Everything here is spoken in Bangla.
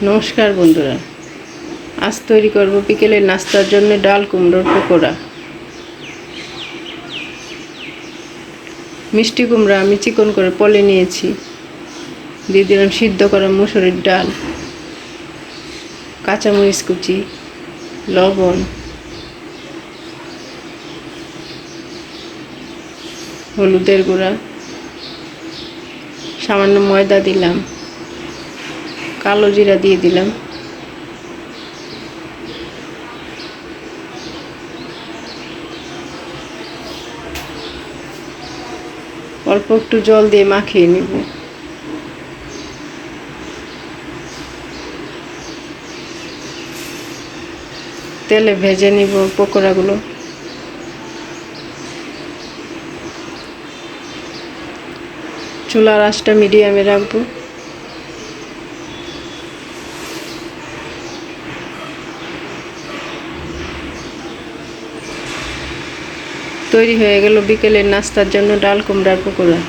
নমস্কার বন্ধুরা, আজ তৈরি করব বিকেলের নাস্তার জন্য ডাল কুমড়োর পকোড়া। মিষ্টি কুমড়া আমি চিকন করে পলে নিয়েছি। দিয়ে দিলাম সিদ্ধ করা মুসুরির ডাল, কাঁচামরিচ কুচি, লবণ, হলুদের গুঁড়া, সামান্য ময়দা দিলাম, কালো জিরা দিয়ে দিলাম, অল্প একটু জল দিয়ে মাখিয়ে নেব। তেলে ভেজে নিব পকোড়াগুলো। চুলার আঁচটা মিডিয়ামে রাখবো। তৈরি হয়ে গেল বিকেলের নাস্তার জন্য ডাল কুমড়ার পকোড়া।